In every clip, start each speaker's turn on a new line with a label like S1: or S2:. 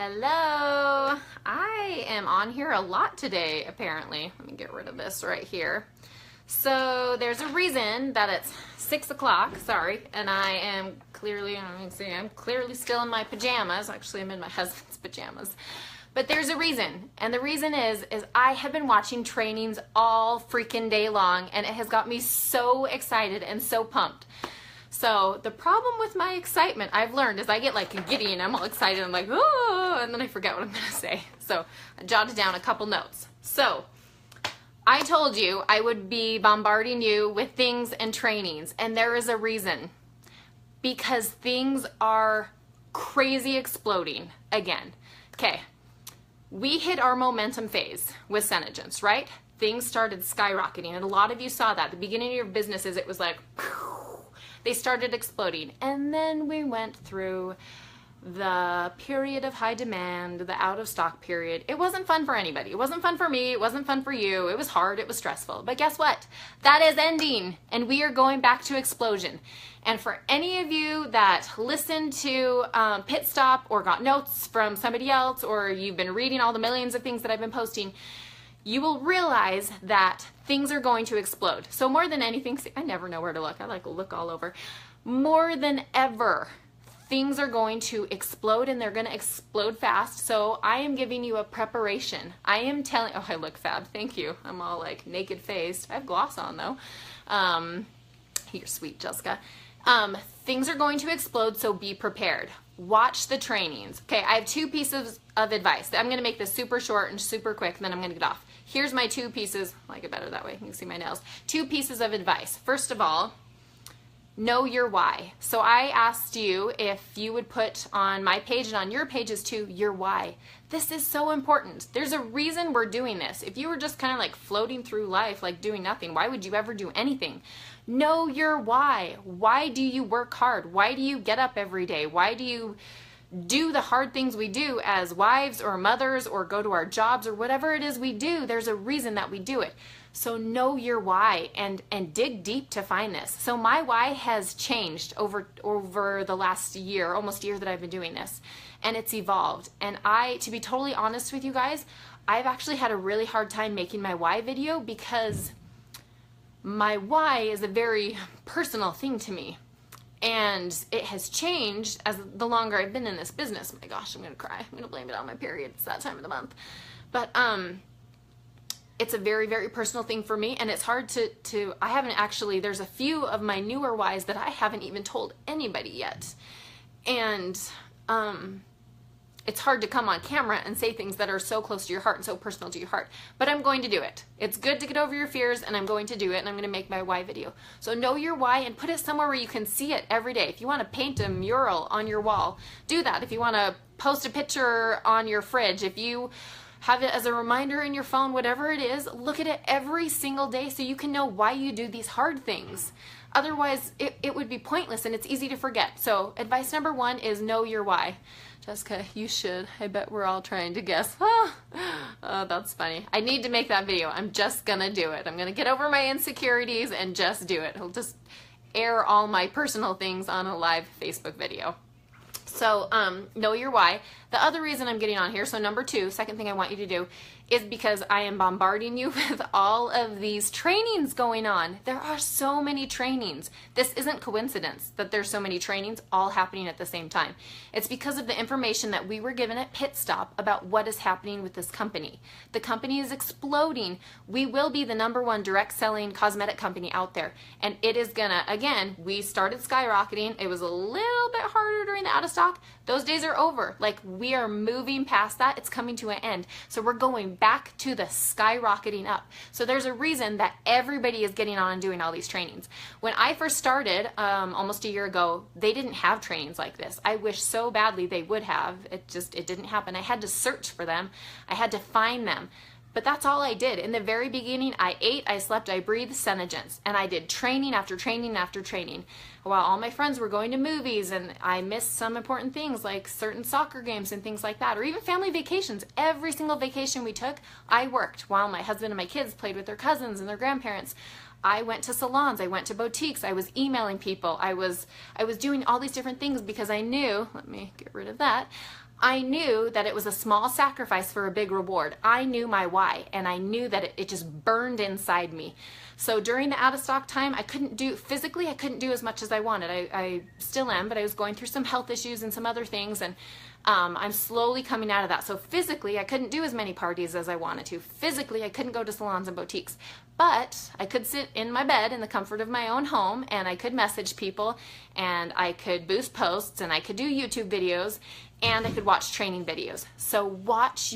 S1: Hello. I am on here a lot today, apparently. Let me get rid of this right here. So there's a reason that it's 6 o'clock, sorry, and I am clearly, I'm clearly still in my pajamas. Actually, I'm in my husband's pajamas. But there's a reason, and the reason is I have been watching trainings all freaking day long, and it has got me so excited and so pumped. So the problem with my excitement, I've learned, is I get like giddy and I'm all excited. I'm like, oh, and then I forget what I'm going to say. So I jotted down a couple notes. So I told you I would be bombarding you with things and trainings, and there is a reason. Because things are crazy exploding again. Okay, we hit our momentum phase with SeneGence, right? Things started skyrocketing, and a lot of you saw that. At the beginning of your businesses, it was like, they started exploding, and then we went through the period of high demand, the out of stock period. It wasn't fun for anybody. It wasn't fun for me. It wasn't fun for you. It was hard. It was stressful. But guess what? That is ending, and we are going back to explosion. And for any of you that listened to Pit Stop or got notes from somebody else, or you've been reading all the millions of things that I've been posting, you will realize that things are going to explode. So more than anything, see, I never know where to look. I like to look all over. More than ever, things are going to explode, and they're going to explode fast. So I am giving you a preparation. I am telling, oh, I look fab. Thank you. I'm all like naked faced. I have gloss on though. You're sweet, Jessica. Things are going to explode, so be prepared. Watch the trainings. Okay, I have two pieces of advice. I'm going to make this super short and super quick, and then I'm going to get off. Here's my two pieces. I like it better that way. You can see my nails. Two pieces of advice. First of all, know your why. So I asked you if you would put on my page and on your pages too, your why. This is so important. There's a reason we're doing this. If you were just kind of like floating through life, like doing nothing, why would you ever do anything? Know your why. Why do you work hard? Why do you get up every day? Why do you do the hard things we do as wives or mothers, or go to our jobs, or whatever it is we do? There's a reason that we do it. So know your why and dig deep to find this. So my why has changed over the last year, almost a year that I've been doing this, and it's evolved. And to be totally honest with you guys, I've actually had a really hard time making my why video, because my why is a very personal thing to me. And it has changed as the longer I've been in this business. My gosh, I'm gonna cry. I'm gonna blame it on my period. It's that time of the month. But it's a very, very personal thing for me, and it's hard to I haven't actually, there's a few of my newer whys that I haven't even told anybody yet. And it's hard to come on camera and say things that are so close to your heart and so personal to your heart. But I'm going to do it. It's good to get over your fears, and I'm going to do it, and I'm going to make my why video. So know your why and put it somewhere where you can see it every day. If you want to paint a mural on your wall, do that. If you want to post a picture on your fridge, if you have it as a reminder in your phone, whatever it is, look at it every single day so you can know why you do these hard things. Otherwise, it would be pointless, and it's easy to forget. So advice number one is know your why. Jessica, you should. I bet we're all trying to guess. Oh, that's funny. I need to make that video. I'm just gonna do it. I'm gonna get over my insecurities and just do it. I'll just air all my personal things on a live Facebook video. So know your why. The other reason I'm getting on here, so number two, second thing I want you to do, is because I am bombarding you with all of these trainings going on. There are so many trainings. This isn't coincidence that there's so many trainings all happening at the same time. It's because of the information that we were given at Pit Stop about what is happening with this company. The company is exploding. We will be the #1 direct selling cosmetic company out there. And it is gonna, again, we started skyrocketing. It was a little bit harder during the out of stock. Those days are over. Like, we are moving past that. It's coming to an end. So we're going back to the skyrocketing up. So there's a reason that everybody is getting on and doing all these trainings. When I first started almost a year ago, they didn't have trainings like this. I wish so badly they would have. It didn't happen. I had to search for them. I had to find them. But that's all I did. In the very beginning, I ate, I slept, I breathed SeneGence. And I did training after training after training. While all my friends were going to movies, and I missed some important things like certain soccer games and things like that, or even family vacations. Every single vacation we took, I worked while my husband and my kids played with their cousins and their grandparents. I went to salons, I went to boutiques, I was emailing people, I was doing all these different things because I knew, let me get rid of that, I knew that it was a small sacrifice for a big reward. I knew my why, and I knew that it just burned inside me. So during the out of stock time, I couldn't do as much as I wanted. I still am, but I was going through some health issues and some other things, and I'm slowly coming out of that. So physically, I couldn't do as many parties as I wanted to. Physically, I couldn't go to salons and boutiques, but I could sit in my bed in the comfort of my own home, and I could message people, and I could boost posts, and I could do YouTube videos, and I could watch training videos. So watch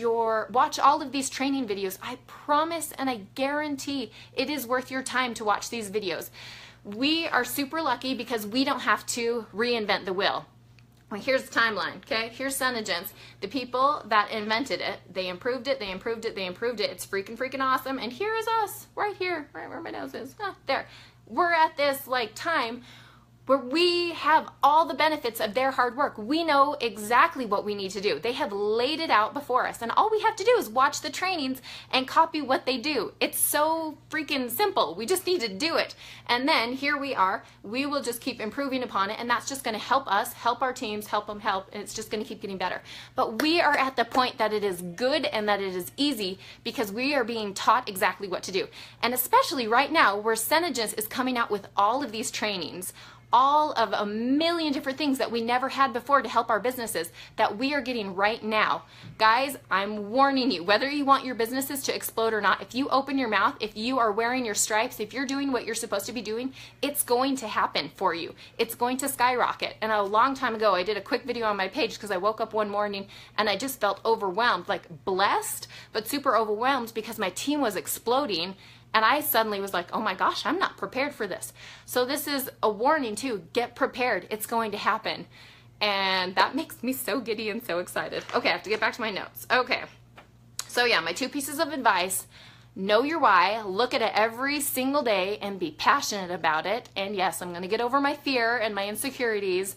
S1: all of these training videos. I promise and I guarantee it is worth your time to watch these videos. We are super lucky because we don't have to reinvent the wheel. Well, here's the timeline, okay? Here's SeneGence. The people that invented it, they improved it, they improved it, they improved it. It's freaking awesome. And here is us, right here, right where my nose is. There. We're at this like time where we have all the benefits of their hard work. We know exactly what we need to do. They have laid it out before us, and all we have to do is watch the trainings and copy what they do. It's so freaking simple. We just need to do it. And then here we are. We will just keep improving upon it, and that's just gonna help us, help our teams, help them help, and it's just gonna keep getting better. But we are at the point that it is good and that it is easy because we are being taught exactly what to do. And especially right now where SeneGence is coming out with all of these trainings, all of a million different things that we never had before to help our businesses that we are getting right now. Guys, I'm warning you, whether you want your businesses to explode or not, if you open your mouth, if you are wearing your stripes, if you're doing what you're supposed to be doing, it's going to happen for you. It's going to skyrocket. And a long time ago, I did a quick video on my page because I woke up one morning and I just felt overwhelmed, like blessed, but super overwhelmed because my team was exploding. And I suddenly was like, oh my gosh, I'm not prepared for this. So this is a warning too. Get prepared. It's going to happen. And that makes me so giddy and so excited. Okay, I have to get back to my notes. Okay. So yeah, my 2 pieces of advice. Know your why. Look at it every single day and be passionate about it. And yes, I'm going to get over my fear and my insecurities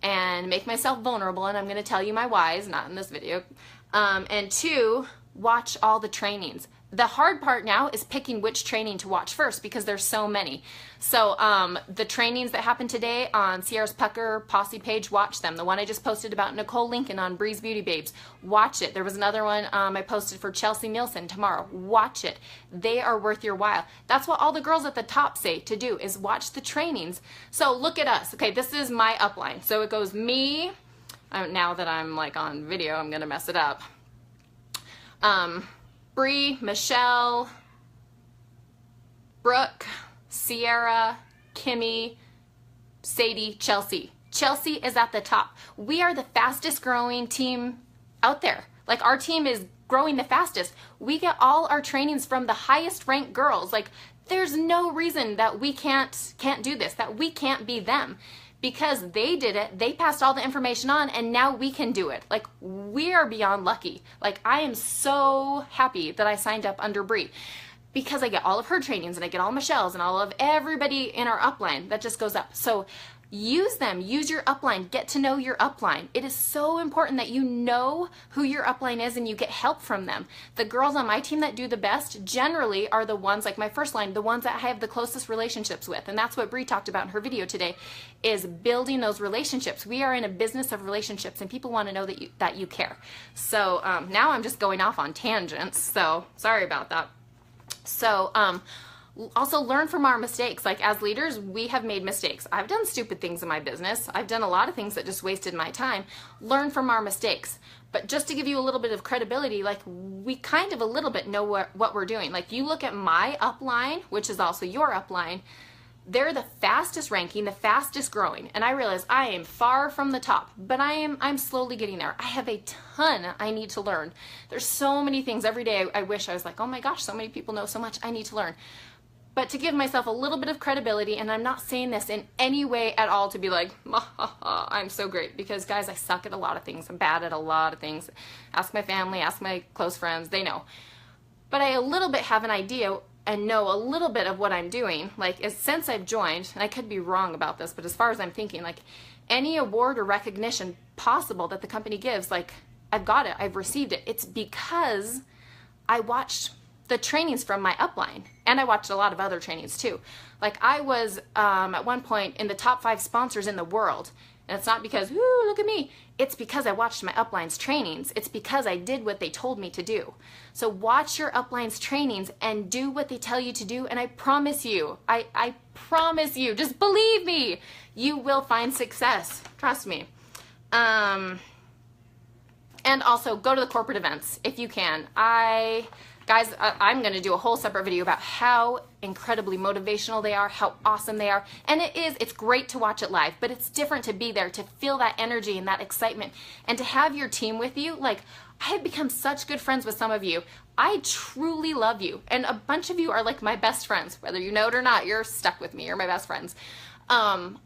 S1: and make myself vulnerable. And I'm going to tell you my whys, not in this video. And 2, watch all the trainings. The hard part now is picking which training to watch first because there's so many. So the trainings that happened today on Sierra's Pucker Posse page, watch them. The one I just posted about Nicole Lincoln on Breeze Beauty Babes, watch it. There was another one I posted for Chelsea Nielsen tomorrow. Watch it. They are worth your while. That's what all the girls at the top say to do, is watch the trainings. So look at us. Okay, this is my upline. So it goes me. Now that I'm like on video, I'm going to mess it up. Bree, Michelle, Brooke, Sierra, Kimmy, Sadie, Chelsea. Chelsea is at the top. We are the fastest growing team out there. Like, our team is growing the fastest. We get all our trainings from the highest ranked girls. Like, there's no reason that we can't do this, that we can't be them. Because they did it, they passed all the information on, and now we can do it. Like, we are beyond lucky. Like, I am so happy that I signed up under Bree because I get all of her trainings and I get all Michelle's and all of everybody in our upline. That just goes up. So use them, use your upline, get to know your upline. It is so important that you know who your upline is and you get help from them. The girls on my team that do the best generally are the ones, like my first line, the ones that I have the closest relationships with. And that's what Bree talked about in her video today, is building those relationships. We are in a business of relationships and people want to know that you care. So now I'm just going off on tangents, so sorry about that. So also learn from our mistakes. Like, as leaders, we have made mistakes. I've done stupid things in my business. I've done a lot of things that just wasted my time. Learn from our mistakes. But just to give you a little bit of credibility, like, we kind of a little bit know what we're doing. Like, you look at my upline, which is also your upline, they're the fastest ranking, the fastest growing. And I realize I am far from the top, but I'm slowly getting there. I have a ton I need to learn. There's so many things every day I wish I was like, oh my gosh, so many people know so much, I need to learn. But to give myself a little bit of credibility, and I'm not saying this in any way at all to be like, I'm so great, because guys, I suck at a lot of things. I'm bad at a lot of things. Ask my family, ask my close friends, they know. But I a little bit have an idea and know a little bit of what I'm doing. Like, since I've joined, and I could be wrong about this, but as far as I'm thinking, like, any award or recognition possible that the company gives, like, I've got it, I've received it. It's because I watched the trainings from my upline, and I watched a lot of other trainings too. Like, I was at one point in the top 5 sponsors in the world, And it's not because, ooh, look at me. It's because I watched my uplines trainings. It's because I did what they told me to do. So watch your uplines trainings and do what they tell you to do. And I promise you, I promise you, just believe me, you will find success. Trust me. And also go to the corporate events if you can. Guys, I'm going to do a whole separate video about how incredibly motivational they are, how awesome they are. And it's great to watch it live, but it's different to be there, to feel that energy and that excitement, and to have your team with you. Like, I have become such good friends with some of you. I truly love you. And a bunch of you are like my best friends. Whether you know it or not, you're stuck with me. You're my best friends.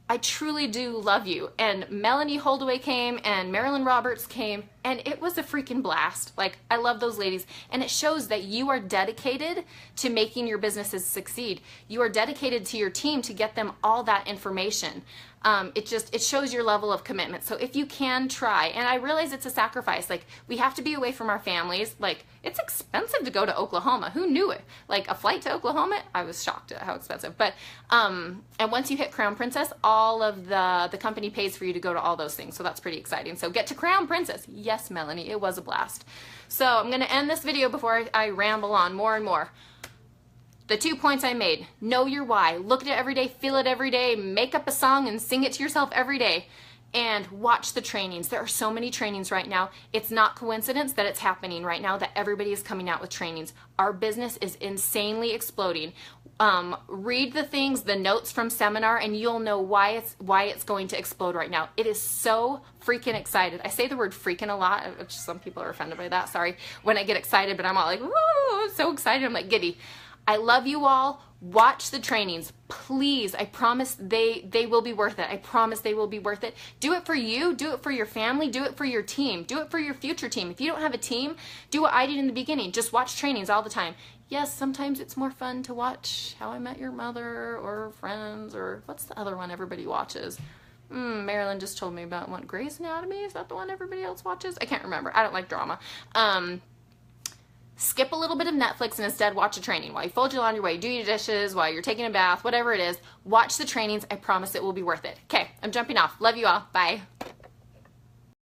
S1: I truly do love you. And Melanie Holdaway came and Marilyn Roberts came, and it was a freaking blast. Like, I love those ladies. And it shows that you are dedicated to making your businesses succeed. You are dedicated to your team to get them all that information. It shows your level of commitment. So if you can, try. And I realize it's a sacrifice. Like, we have to be away from our families. Like, it's expensive to go to Oklahoma. Who knew it? Like, a flight to Oklahoma, I was shocked at how expensive. But, and once you hit Crown Princess, all of the company pays for you to go to all those things. So that's pretty exciting. So get to Crown Princess. Yes, Melanie, it was a blast. So I'm going to end this video before I ramble on more and more. The 2 points I made: know your why, look at it every day, feel it every day, make up a song and sing it to yourself every day, and watch the trainings. There are so many trainings right now. It's not coincidence that it's happening right now, that everybody is coming out with trainings. Our business is insanely exploding. Read the things, the notes from seminar, and you'll know why it's going to explode right now. It is so freaking excited. I say the word freaking a lot, which some people are offended by that, sorry, when I get excited, but I'm all like, woo, so excited, I'm like giddy. I love you all. Watch the trainings, please. I promise they will be worth it. I promise they will be worth it. Do it for you, do it for your family, do it for your team, do it for your future team. If you don't have a team, do what I did in the beginning. Just watch trainings all the time. Yes, sometimes it's more fun to watch How I Met Your Mother or Friends, or what's the other one everybody watches? Marilyn just told me about one. Grey's Anatomy, is that the one everybody else watches? I can't remember. I don't like drama. Skip a little bit of Netflix and instead watch a training. While you fold your laundry, while you do your dishes, while you're taking a bath, whatever it is, watch the trainings. I promise it will be worth it. Okay, I'm jumping off. Love you all. Bye.